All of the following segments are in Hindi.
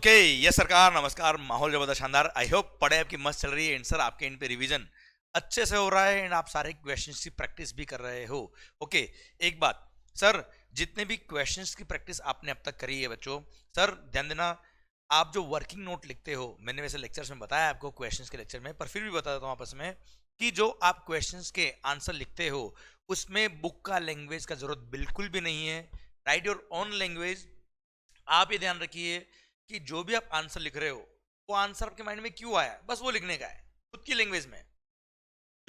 ओके, यस सरकार, नमस्कार। माहौल जबरदस्त शानदार। आई होप पढ़ाई आपकी मस्त चल रही है एंड सर आपके इन पे रिवीजन अच्छे से हो रहा है एंड आप सारे क्वेश्चंस की प्रैक्टिस भी कर रहे हो। ओके, एक बात सर, जितने भी क्वेश्चंस की प्रैक्टिस आपने अब तक करी है बच्चों, सर ध्यान देना, आप जो वर्किंग नोट लिखते हो, मैंने वैसे लेक्चर्स में बताया आपको, क्वेश्चंस के लेक्चर में, पर फिर भी बता देता हूँ आपस में कि जो आप क्वेश्चंस के आंसर लिखते हो उसमें बुक का लैंग्वेज का जरूरत बिल्कुल भी नहीं है। Right your own language. आप ये ध्यान रखिए कि जो भी आप आंसर लिख रहे हो वो आंसर आपके माइंड में क्यों आया, बस वो लिखने का है खुद की लैंग्वेज में।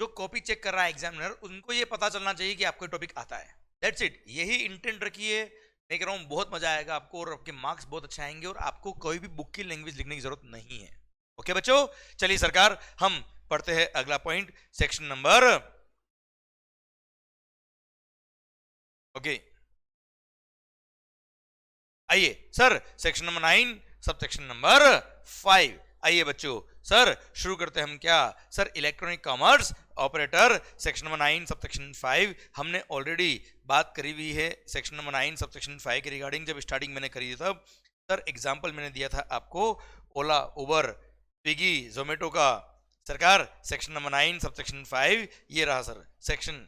जो कॉपी चेक कर रहा है एग्जामिनर, उनको ये पता चलना चाहिए कि आपको टॉपिक आता है। दैट्स इट, यही इंटेंट रखिए। मैं कह रहा हूँ बहुत मजा आएगा आपको और आपके मार्क्स बहुत अच्छे आएंगे और आपको कोई भी बुक की लैंग्वेज लिखने की जरूरत नहीं है। ओके बच्चों, चलिए सरकार हम पढ़ते हैं अगला पॉइंट, सेक्शन नंबर। ओके, आइए sir, section number 9 sub section number 5। आइए बच्चों सर शुरू करते हैं हम क्या sir, electronic commerce operator, section number 9 sub section 5। हमने ऑलरेडी बात करी हुई है सेक्शन नंबर 9 सब सेक्शन 5 के रिगार्डिंग, जब स्टार्टिंग मैंने करी थी तब सर एग्जांपल मैंने दिया था आपको ओला, उबर, स्विगी, जोमेटो का। सरकार सेक्शन नंबर 9 सब सेक्शन 5 ये रहा सर सेक्शन।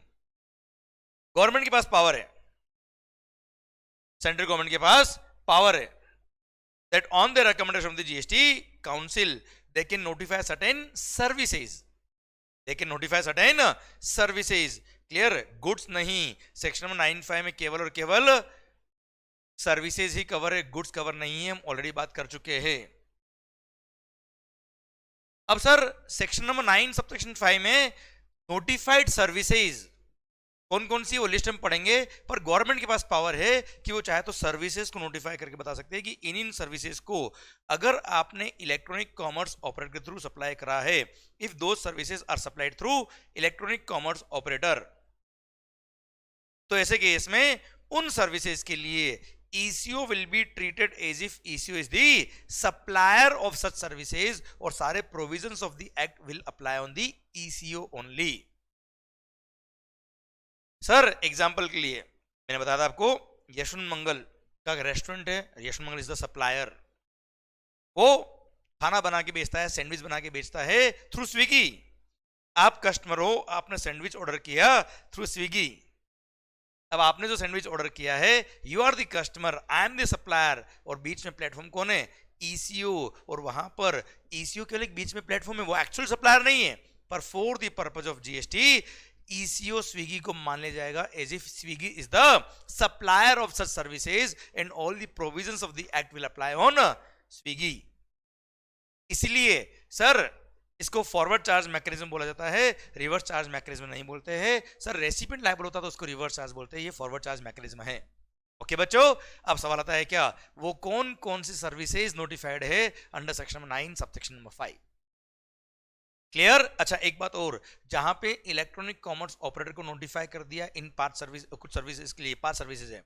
गवर्नमेंट के पास पावर है, सेंट्रल गवर्नमेंट के पास पावर है that on the recommendation of the GST Council they can notify certain services, they can notify certain services। Clear, goods नहीं। सेक्शन नंबर 95 में केवल और केवल सर्विसेज ही कवर है, गुड्स कवर नहीं है, हम ऑलरेडी बात कर चुके हैं। अब sir section number 9 sub section 5 में नोटिफाइड सर्विसेज कौन कौन सी वो लिस्ट हम पढ़ेंगे, पर गवर्नमेंट के पास पावर है कि वो चाहे तो सर्विसेज को नोटिफाई करके बता सकते हैं कि इन इन सर्विसेज को अगर आपने इलेक्ट्रॉनिक कॉमर्स ऑपरेटर के थ्रू सप्लाई करा है, इफ दो services are supplied through electronic commerce operator, तो ऐसे केस में उन सर्विसेज के लिए ECO will be treated as if ECO is the supplier of such services और सारे provisions of the act will apply on the ECO only. Sir example के लिए मैंने बताया था आपको, यशवंत मंगल का रेस्टोरेंट है, यशवंत मंगल इज द सप्लायर, वो खाना बना के बेचता है, सैंडविच बना के बेचता है थ्रू स्विगी। आप कस्टमर हो, आपने सैंडविच ऑर्डर किया थ्रू स्विगी। अब आपने जो सैंडविच ऑर्डर किया है, you are the customer, I am the supplier, और बीच में प्लेटफॉर्म कौन है, ECO। और वहां पर ECO केवल एक बीच में प्लेटफॉर्म है, वो एक्चुअल सप्लायर नहीं है, पर for the purpose of GST ECO Swiggy को मान लिया जाएगा as if Swiggy is the supplier of such services and all the provisions of the act will apply on Swiggy. इसलिए सर इसको फॉरवर्ड चार्ज मैकेनिज्म बोला जाता है, रिवर्स चार्ज मैकेनिज्म नहीं बोलते हैं सर। रेसिपिएंट लायबल होता तो उसको रिवर्स चार्ज बोलते हैं, ये फॉरवर्ड चार्ज मैकेनिज्म है। ओके बच्चों, अब सवाल आता है क्या, वो कौन कौन सी सर्विसेज नोटिफाइड है under section number 9 sub section number 5। Clear. अच्छा एक बात और, जहां पे इलेक्ट्रॉनिक कॉमर्स ऑपरेटर को नोटिफाई कर दिया इन पार्ट सर्विस, कुछ सर्विसेज के लिए पार्ट सर्विसेज है,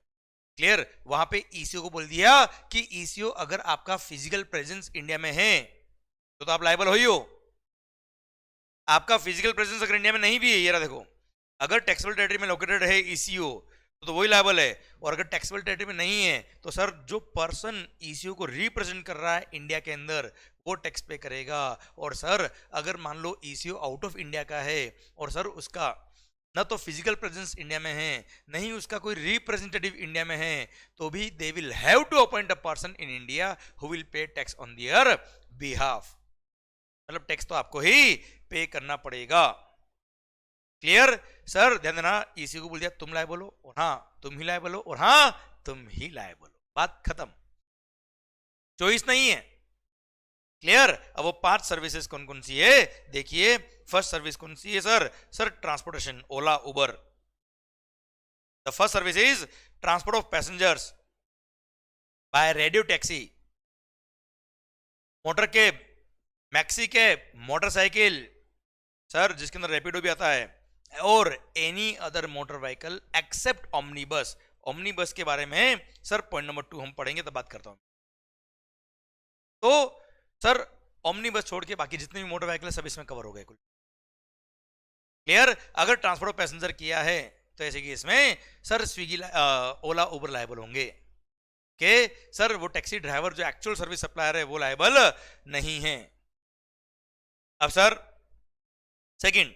क्लियर, वहां पे ECO को बोल दिया कि ECO अगर आपका फिजिकल प्रेजेंस इंडिया में है तो आप लायबल हो ही हो। आपका फिजिकल प्रेजेंस अगर इंडिया में नहीं भी है, ये रहा देखो, अगर टैक्सेबल टेरिटरी में लोकेटेड है ECO तो वही लायबल है, और अगर टैक्सेबल टेरिटरी में नहीं है तो सर जो पर्सन ECO को रिप्रेजेंट कर रहा है इंडिया के अंदर वो टैक्स पे करेगा। और सर अगर मान लो ECO आउट ऑफ इंडिया का है और सर उसका ना तो फिजिकल प्रेजेंस इंडिया में है, नहीं उसका कोई रिप्रेजेंटेटिव इंडिया में है, तो भी they will have to appoint a person in India who will pay tax on their behalf. मतलब टैक्स तो आपको ही पे करना पड़ेगा। क्लियर। सर ध्यान देना, ECO को बोल दिया तुम लायबल हो, और हाँ तुम ही लायबल हो, और हाँ तुम ही लायबल हो, बात खत्म, चॉइस नहीं है। क्लियर। अब वो 5 सर्विसेज कौन कौन सी है देखिए। फर्स्ट सर्विस कौन सी है sir, sir transportation, Ola, Uber. The first service is transport of passengers by radio taxi, motor cab, maxi cab, motorcycle, sir जिसके अंदर रैपिडो भी आता है, और any other motor vehicle except omnibus. Omnibus के बारे में सर पॉइंट नंबर 2 हम पढ़ेंगे तब बात करता हूं। तो सर ओमनीबस छोड़ के बाकी जितने भी मोटर व्हीकल है सब इसमें कवर हो गए कुल। क्लियर। अगर ट्रांसपोर्ट ऑफ पैसेंजर किया है तो ऐसे केस में sir Swiggy, Ola, Uber liable होंगे। कि सर वो टैक्सी ड्राइवर जो एक्चुअल सर्विस सप्लायर है वो लायबल नहीं है। अब sir second,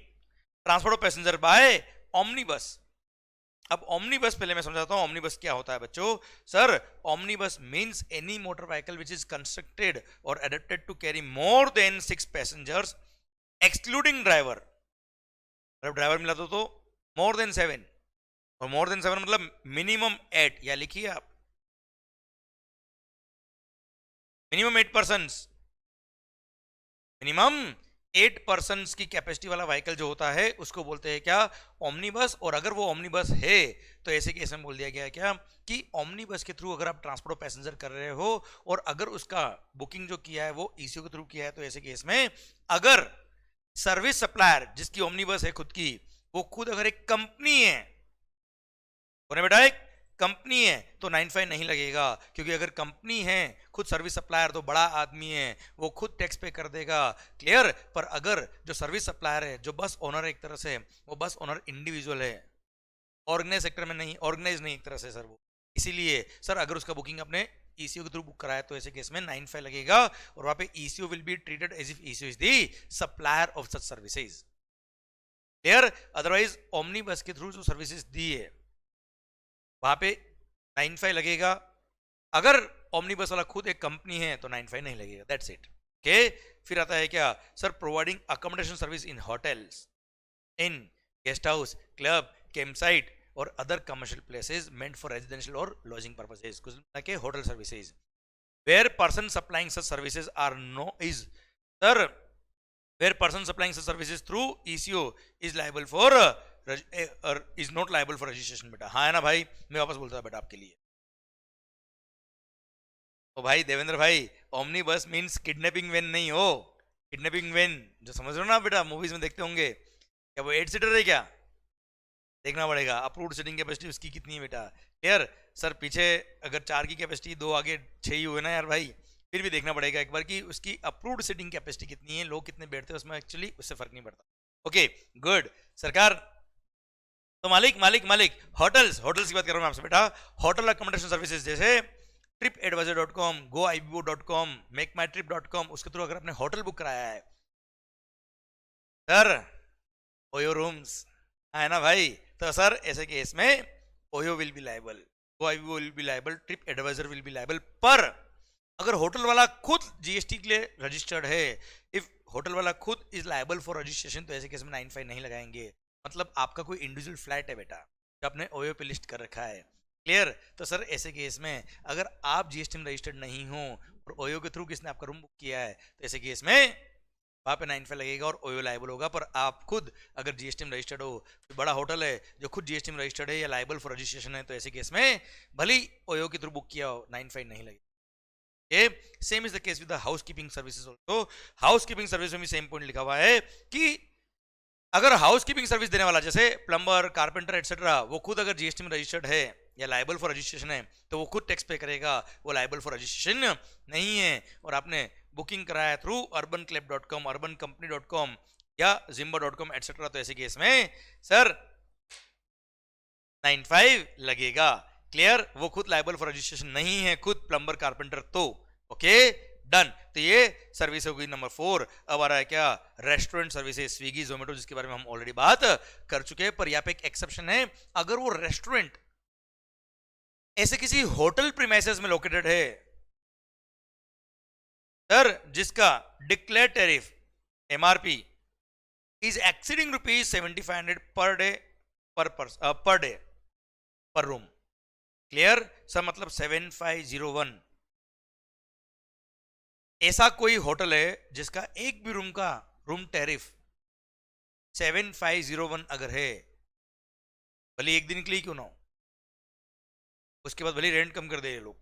transport of passenger by omnibus. अब ओमनीबस पहले मैं समझाता हूं ओमनीबस क्या होता है बच्चों। Sir omnibus means any motor vehicle which is constructed और adapted to carry more than 6 passengers excluding driver. मतलब ड्राइवर मिला तो मोर देन 7, और मोर देन 7 मतलब मिनिमम 8, या लिखिए आप मिनिमम 8 पर्सन, मिनिमम 8 पर्सन की कैपेसिटी वाला व्हीकल जो होता है उसको बोलते हैं क्या, ओमनीबस। और अगर वो ओमनीबस है तो ऐसे केस में बोल दिया गया क्या कि ओमनीबस के थ्रू अगर आप ट्रांसपोर्ट ऑफ पैसेंजर कर रहे हो और अगर उसका बुकिंग जो किया है वो ईसीओ के थ्रू किया है, तो ऐसे केस में अगर सर्विस सप्लायर जिसकी ओमनीबस है खुद की, वो खुद अगर एक कंपनी है, बेटा एक कंपनी है, तो 95 नहीं लगेगा। क्योंकि अगर कंपनी है खुद सर्विस सप्लायर तो बड़ा आदमी है, वो खुद टैक्स पे कर देगा। क्लियर। पर अगर जो सर्विस सप्लायर है, जो बस ओनर है एक तरह से, वो बस ओनर इंडिविजुअल है, ऑर्गेनाइज सेक्टर में नहीं, ऑर्गेनाइज नहीं एक तरह से सर वो, इसीलिए सर अगर उसका बुकिंग अपने ईसीओ के थ्रू बुक कराया तो ऐसे केस में 95 लगेगा, और वहां पे ECO will be treated as if ECO is the supplier of such services. Clear. Otherwise omnibus के थ्रू जो सर्विसेज दी है वहां पे 95 लगेगा। अगर ओमनीबस वाला खुद एक कंपनी है तो 95 नहीं लगेगा। That's it. ओके। फिर आता है क्या sir, providing accommodation service in hotels, in guest house, club, camp site और other commercial places meant for residential और लॉजिंग पर्पसेस, कुछ के hotel services, where person supplying such services are no is sir, where person supplying such services through ECO is liable for is not liable for registration. बेटा हाँ है ना भाई, मैं वापस बोलता था बेटा आपके लिए। तो भाई देवेंद्र भाई, ओमनी बस मीन्स किडनैपिंग वैन नहीं हो, किडनैपिंग वैन जो समझ रहे हो ना बेटा, मूवीज में देखते होंगे, क्या वो 8 सीटर है क्या, देखना पड़ेगा अप्रूव्ड सीटिंग कैपेसिटी उसकी कितनी है बेटा। क्लियर। सर पीछे अगर 4 की कैपेसिटी, 2 आगे 6 ही हुए ना यार भाई, फिर भी देखना पड़ेगा एक बार कि उसकी अप्रूव्ड सीटिंग कैपेसिटी कितनी है, लोग कितने बैठते हैं उसमें, एक्चुअली उससे फर्क नहीं पड़ता। ओके गुड सरकार। तो मालिक मालिक मालिक होटल्स, होटल्स की बात कर रहा हूं आपसे बेटा। होटल अकोमोडेशन सर्विसेज जैसे tripadvisor.com, goibo.com, मेकमाईट्रिप.com, उसके थ्रू अगर आपने होटल बुक कराया है सर, ओयो रूम्स है ना भाई, तो सर ऐसे केस में OYO will be liable, Goibibo will be liable, TripAdvisor will be liable. पर अगर होटल वाला खुद जीएसटी के लिए रजिस्टर्ड है, इफ होटल वाला खुद इज लायबल फॉर रजिस्ट्रेशन, तो ऐसे केस में 95 नहीं लगाएंगे। मतलब आपका कोई इंडिविजुअल फ्लैट है बेटा जो आपने ओयो पे लिस्ट कर रखा है। क्लियर। तो सर ऐसे केस में अगर आप जीएसटी में रजिस्टर्ड नहीं हो और ओयो के थ्रू किसने आपका रूम बुक किया है, तो ऐसे केस में वहां पे 95 लगेगा और ओयो लायबल होगा। पर आप खुद अगर जीएसटी में रजिस्टर्ड हो, तो बड़ा होटल है जो खुद जीएसटी में रजिस्टर्ड है या लायबल फॉर रजिस्ट्रेशन है, तो ऐसे केस में भले ओयो के थ्रू बुक किया हो 95 नहीं लगेगा। Same is the case with the housekeeping services also. Housekeeping service में भी सेम पॉइंट लिखा हुआ है कि अगर हाउसकीपिंग सर्विस देने वाला जैसे प्लम्बर, कारपेंटर एटसेट्रा, वो खुद अगर जीएसटी में रजिस्टर्ड है या लायबल फॉर रजिस्ट्रेशन है, तो वो खुद टैक्स पे करेगा, वो लायबल फॉर रजिस्ट्रेशन नहीं है। और आपने बुकिंग कराया थ्रू urbanclub.com, urbancompany.com या zimba.com एटसेट्रा, तो ऐसे केस में सर 95 लगेगा। क्लियर। वो खुद लायबल फॉर रजिस्ट्रेशन नहीं है, खुद प्लम्बर कारपेंटर, तो ओके डन। तो ये सर्विस होगी नंबर 4। अब आ रहा है क्या, रेस्टोरेंट सर्विसेज, स्विगी जोमेटो, जिसके बारे में हम ऑलरेडी बात कर चुके हैं। पर यहाँ पे एक एक्सेप्शन है, अगर वो रेस्टोरेंट ऐसे किसी होटल प्रीमाइसेस में लोकेटेड है सर, जिसका declare tariff MRP is exceeding ₹7500 per day per day पर रूम। क्लियर सर, मतलब 7501 ऐसा कोई होटल है जिसका एक भी रूम का रूम टैरिफ 7501 अगर है, भले एक दिन के लिए क्यों ना हो, उसके बाद भले रेंट कम कर दे ये लोग,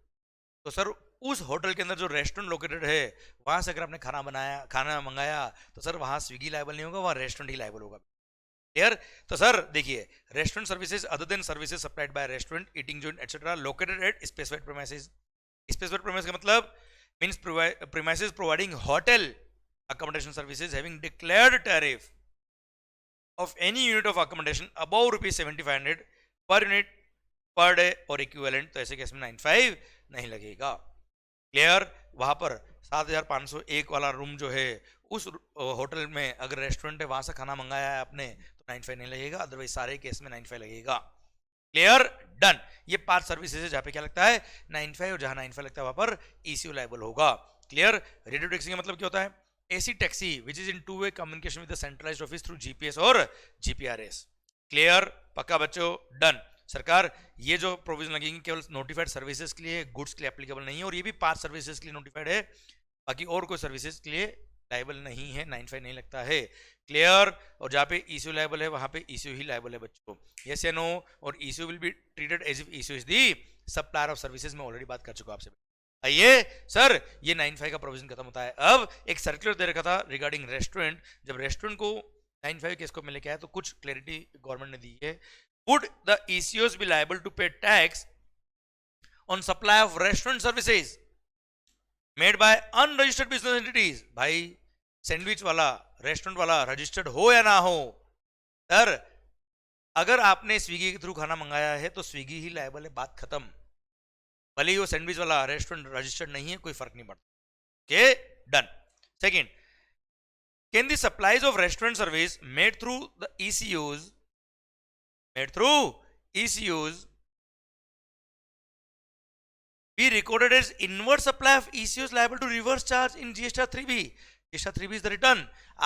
तो सर उस होटल के अंदर जो रेस्टोरेंट लोकेटेड है, वहां से अगर आपने खाना मंगाया, तो सर वहां स्विगी लायबल नहीं होगा, वहां रेस्टोरेंट ही लायबल होगा। क्लियर। तो सर देखिए, restaurant services other than services supplied by restaurant, eating joint etcetera located at specified premises. Specified premise का मतलब means premises providing hotel accommodation services having declared tariff of any unit of accommodation above ₹7500 per unit per day और इक्विवेलेंट, तो ऐसे केस में 95 नहीं लगेगा। क्लियर? वहां पर 7,501 वाला रूम जो है उस होटल में अगर रेस्टोरेंट है वहां से खाना मंगाया है आपने तो 95 नहीं लगेगा, अदरवाइज सारे केस में 95 लगेगा। क्लियर? डन। ये 5 सर्विसेज है जहां पे क्या लगता है 95, और जहां 95 लगता है वहां पर ईसीयू लायबल होगा। क्लियर? रेडियो टैक्सी का मतलब क्या होता है? AC taxi which is in two way communication with the centralised office through GPS और जीपीआरएस। क्लियर? पक्का बच्चों? डन। सरकार ये जो प्रोविजन लगेंगे केवल नोटिफाइड सर्विसेज के लिए, गुड्स के लिए एप्लीकेबल नहीं है, और ये भी 5 सर्विसेज के लिए नोटिफाइड है, बाकी और कोई सर्विसेज के लिए लाइबल नहीं है, 95 नहीं लगता है। क्लियर? और जहाँ पे ईसीयू लाइबल है वहां पे ईसीयू ही लाइबल है बच्चों। यस या नो? और ECO will be treated as if ECO is the supplier of services, मैं ऑलरेडी बात कर चुका आपसे। आइए सर, ये 95 का प्रोविजन खत्म होता है। अब एक सर्कुलर दे रखा था रिगार्डिंग रेस्टोरेंट, जब रेस्टोरेंट को 95 के स्कोप में लेके आया तो कुछ क्लैरिटी गवर्नमेंट ने दी है। Would the ECOs be liable to pay tax on supply of restaurant services made by unregistered business entities? भाई सैंडविच वाला रेस्टोरेंट वाला रजिस्टर्ड हो या ना हो, सर अगर आपने स्विगी के थ्रू खाना मंगाया है तो स्विगी ही लायबल है, बात खत्म। भले ही वो सैंडविच वाला रेस्टोरेंट रजिस्टर्ड नहीं है, कोई फर्क नहीं पड़ता। Okay, done. Second, can the supplies of restaurant service made through the ECOs be recorded as inward supply of ECOs liable to reverse charge in GST 3B? GST 3B is the return.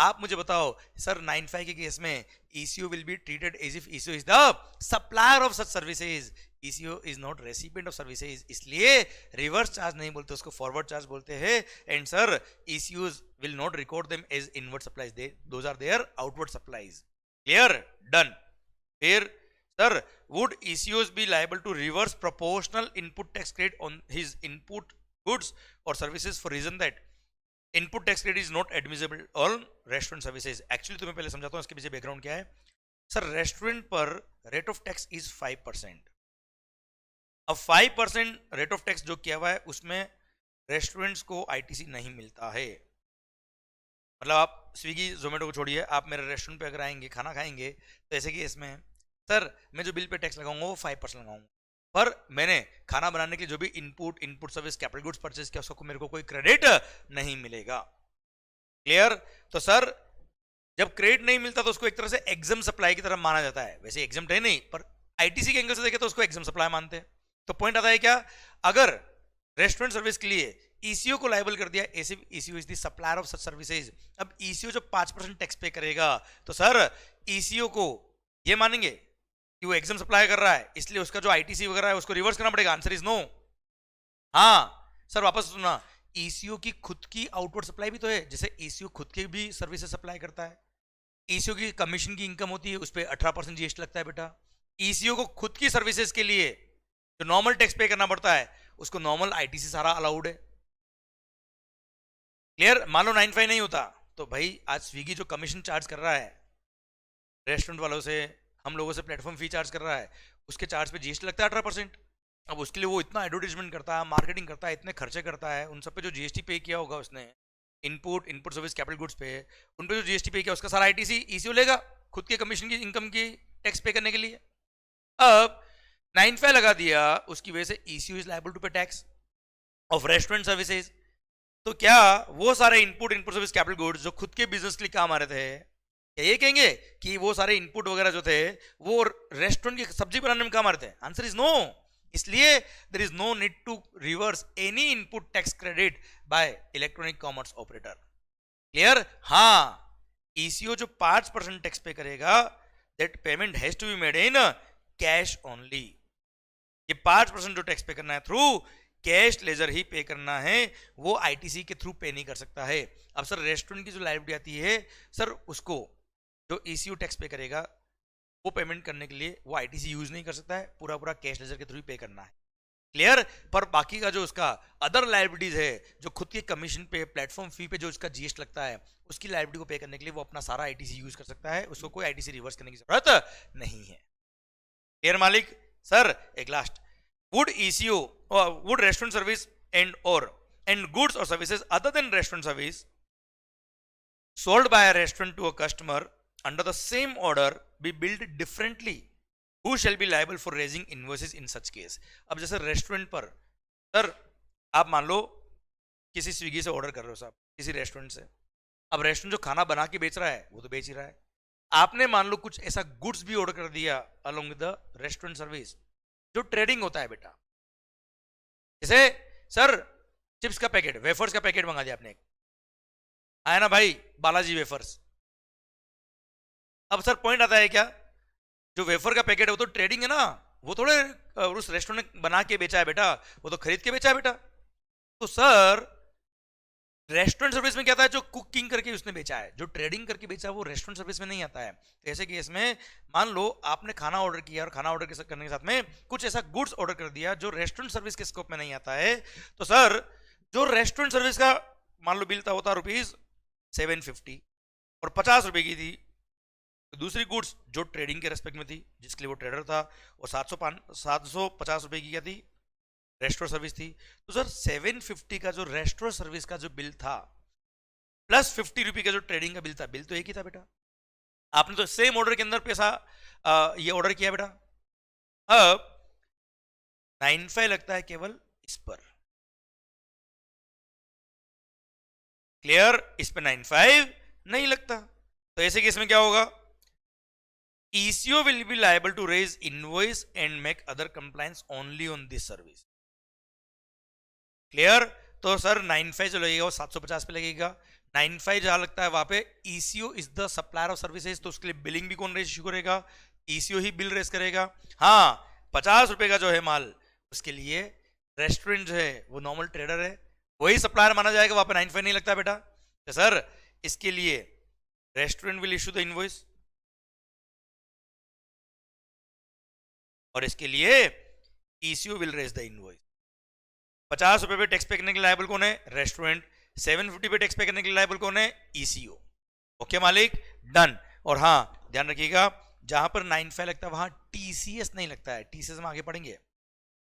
आप मुझे बताओ सर 95 के केस में ECO will be treated as if ECO is the supplier of such services. ECO is not recipient of services, इसलिए रिवर्स चार्ज नहीं बोलते, उसको फॉरवर्ड चार्ज बोलते हैं। And sir ECOs will not record them as inward supplies, those are their outward supplies. Clear? Done. फिर sir would ECOs be liable to reverse proportional input tax credit on his input goods or services for reason that input tax credit is not admissible on restaurant services? Actually तुम्हें पहले समझाता हूँ इसके पीछे बैकग्राउंड क्या है। सर रेस्टोरेंट पर रेट ऑफ टैक्स इज 5%। अब 5% रेट ऑफ टैक्स जो किया हुआ है उसमें रेस्टोरेंट्स को आईटीसी नहीं मिलता है। मतलब आप स्विगी जोमेटो को छोड़िए, आप मेरे रेस्टोरेंट पे अगर आएंगे खाना खाएंगे तो ऐसे कि इसमें सर मैं जो बिल पे टैक्स लगाऊंगा वो 5% लगाऊंगा, पर मैंने खाना बनाने के लिए जो भी input service capital goods purchase किया उसको मेरे को कोई क्रेडिट नहीं मिलेगा। क्लियर? तो सर जब क्रेडिट नहीं मिलता तो उसको एक तरह से एग्जाम सप्लाई की तरह माना जाता है, वैसे एग्जाम है नहीं पर आईटीसी के एंगल से देखे तो उसको एग्जाम सप्लाई मानते हैं। तो पॉइंट आता है क्या, अगर रेस्टोरेंट सर्विस के लिए ईसीओ को लायबल कर दिया as if ECO is the supplier of such services, अब ईसीओ जो 5% टैक्स पे करेगा तो सर ईसीओ को ये मानेंगे कि वो एग्जाम सप्लाई कर रहा है, इसलिए उसका जो आईटीसी वगैरह है उसको रिवर्स करना पड़ेगा? Answer is no. हाँ सर वापस सुना, ईसीओ की खुद की आउटवर्ड सप्लाई भी तो है, जैसे ईसीओ खुद की भी सर्विसेज सप्लाई करता है, ईसीओ की कमीशन की इनकम होती है, उस पर 18% जीएसटी लगता है बेटा। ईसीओ को खुद की सर्विसेज के लिए जो नॉर्मल टैक्स पे करना पड़ता है उसको नॉर्मल आईटीसी सारा अलाउड है। क्लियर? मान लो 95 नहीं होता तो भाई आज स्विगी जो कमीशन चार्ज कर रहा है रेस्टोरेंट वालों से, हम लोगों से प्लेटफॉर्म फी चार्ज कर रहा है, उसके चार्ज पे जीएसटी लगता है 18%। अब उसके लिए वो इतना एडवर्टीजमेंट करता है, मार्केटिंग करता है, इतने खर्चे करता है, उन सब पे जो जीएसटी पे किया होगा उसने इनपुट सर्विस कैपिटल गुड्स पे, उन पे जो जीएसटी पे किया उसका सारा आईटीसी ईसीओ लेगा खुद के कमीशन की इनकम की टैक्स पे करने के लिए। अब 95 लगा दिया, उसकी वजह से ईसीओ इज लायबल टू पे टैक्स ऑफ रेस्टोरेंट सर्विसेज। तो क्या वो सारे इनपुट सर्विस कैपिटल गुड्स जो खुद के बिजनेस के लिए काम आ रहे थे, क्या ये कहेंगे कि वो सारे इनपुट वगैरह जो थे वो रेस्टोरेंट की सब्जी बनाने में काम आ रहे थे? Answer is no. इसलिए there is no need to reverse any input tax credit by electronic commerce operator. Clear? हाँ, ईसीओ जो 5% टैक्स पे करेगा that payment has to be made in cash only. ये 5% जो टैक्स पे करना है थ्रू कैश लेजर ही पे करना है, वो आईटीसी के थ्रू पे नहीं कर सकता है। अब सर रेस्टोरेंट की जो लायबिलिटी आती है सर उसको जो ईसीयू टैक्स पे करेगा वो पेमेंट करने के लिए वो आईटीसी यूज नहीं कर सकता है, पूरा कैश लेजर के थ्रू पे करना है। क्लियर? पर बाकी का जो उसका अदर लायबिलिटीज है जो खुद के कमीशन पे प्लेटफॉर्म फी पे जो उसका जीएसटी लगता है उसकी लायबिलिटी को पे करने के लिए वो अपना सारा आईटीसी यूज कर सकता है, उसको कोई आईटीसी रिवर्स करने की जरूरत नहीं है। क्लियर मालिक? सर एक last, would ECO or would restaurant service and goods or services other than restaurant service sold by a restaurant to a customer under the same order be billed differently? Who shall be liable for raising invoices in such case. अब जैसे रेस्टोरेंट पर सर आप मान लो किसी स्विगी से ऑर्डर कर रहे हो साहब, किसी रेस्टोरेंट से, अब रेस्टोरेंट जो खाना बना के बेच रहा है वो तो बेच ही रहा है, आपने मान लो कुछ ऐसा गुड्स भी ऑर्डर कर दिया along with the restaurant service, जो ट्रेडिंग होता है बेटा। जैसे सर चिप्स का पैकेट, वेफर्स का पैकेट मंगा दिया आपने, आया ना भाई बालाजी वेफर्स। अब सर पॉइंट आता है क्या, जो वेफर का पैकेट है वो तो ट्रेडिंग है ना, वो थोड़े उस रेस्टोरेंट ने बना के बेचा है बेटा, वो तो खरीद के बेचा है बेटा। तो सर रेस्टोरेंट सर्विस में क्या आता है, जो कुकिंग करके उसने बेचा है, जो ट्रेडिंग करके बेचा है वो रेस्टोरेंट सर्विस में नहीं आता है। तो ऐसे केस में मान लो आपने खाना ऑर्डर किया और खाना ऑर्डर करने के साथ में कुछ ऐसा गुड्स ऑर्डर कर दिया जो रेस्टोरेंट सर्विस के स्कोप में नहीं आता है, तो सर जो रेस्टोरेंट सर्विस का मान लो बिल था होता ₹750 और 50 रुपए की थी, तो दूसरी गुड्स जो ट्रेडिंग के रेस्पेक्ट में थी जिसके लिए वो ट्रेडर था वो 750 रुपए की क्या थी, रेस्टोरेंट सर्विस थी। तो सर 750 का जो रेस्टोरेंट सर्विस का जो बिल था प्लस 50 रुपए का जो ट्रेडिंग का बिल था, बिल तो एक ही था बेटा। आपने तो सेम ऑर्डर के अंदर पैसा ये ऑर्डर किया बेटा। अब 95 लगता है केवल इस पर, क्लियर, इस पर 95 नहीं लगता। तो ऐसे केस में क्या होगा, ECO will be liable to raise invoice and make other compliance only on this service, clear. तो सर 95 जो लगेगा वो 750 पे लगेगा, 95 जहां लगता है वहां पे ECO is the supplier of services, तो उसके लिए बिलिंग भी कौन रेज इशू करेगा, ECO ही बिल रेज करेगा। हाँ 50 रुपए का जो है माल, उसके लिए रेस्टोरेंट जो है वो नॉर्मल ट्रेडर है, वही सप्लायर माना जाएगा, वहां पे 95 नहीं लगता बेटा। तो सर इसके लिए restaurant will issue the invoice और इसके लिए ECO will raise the invoice. 50 रुपए पे टैक्स पे करने के लिए लायबल कौन है, रेस्टोरेंट। 750 पे टैक्स पे करने के लिए लायबल कौन है, ECO। ओके मालिक, डन। और हाँ ध्यान रखिएगा जहां पर 95 लगता है वहां TCS नहीं लगता है, TCS में आगे पढ़ेंगे,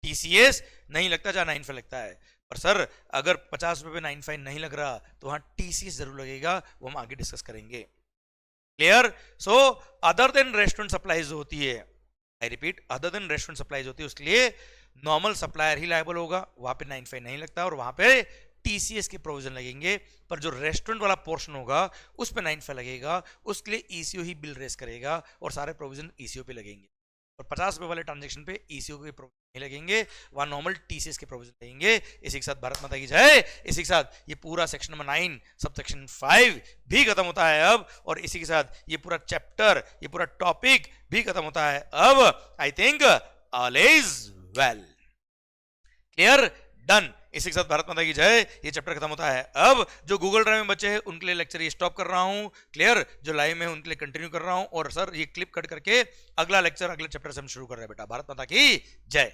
TCS नहीं लगता जहां 95 लगता है। पर सर अगर 50 रुपए पे 95 नहीं लग रहा तो वहां TCS जरूर लगेगा, वो हम आगे डिस्कस करेंगे, clear. So other than restaurant supplies होती है, I repeat other than restaurant supplies होती है, उसके लिए नॉर्मल सप्लायर ही लायबल होगा, वहां पे 95 नहीं लगता और वहां पे TCS के प्रोविजन लगेंगे। पर जो रेस्टोरेंट वाला पोर्शन होगा उस पे 95 लगेगा, उसके लिए ECO ही बिल रेस करेगा और सारे प्रोविजन ECO पे लगेंगे। और 50 रुपए वाले ट्रांजेक्शन पे ECO के प्रोविजन नहीं लगेंगे, वहां नॉर्मल TCS के प्रोविजन लगेंगे। इसी के साथ भारत माता की जय। इसी के साथ ये पूरा सेक्शन नंबर 9 सब सेक्शन 5 भी खत्म होता है अब, और इसी के साथ ये पूरा चैप्टर, ये पूरा टॉपिक भी खत्म होता है अब। I think all is well, clear, done. इसी के साथ भारत माता की जय, ये चैप्टर खत्म होता है अब। जो गूगल ड्राइव में बच्चे हैं उनके लिए लेक्चर ये स्टॉप कर रहा हूं, क्लियर। जो लाइव में उनके लिए कंटिन्यू कर रहा हूं, और सर ये क्लिप कट करके अगला लेक्चर अगले चैप्टर से हम शुरू कर रहे हैं बेटा। भारत माता की जय।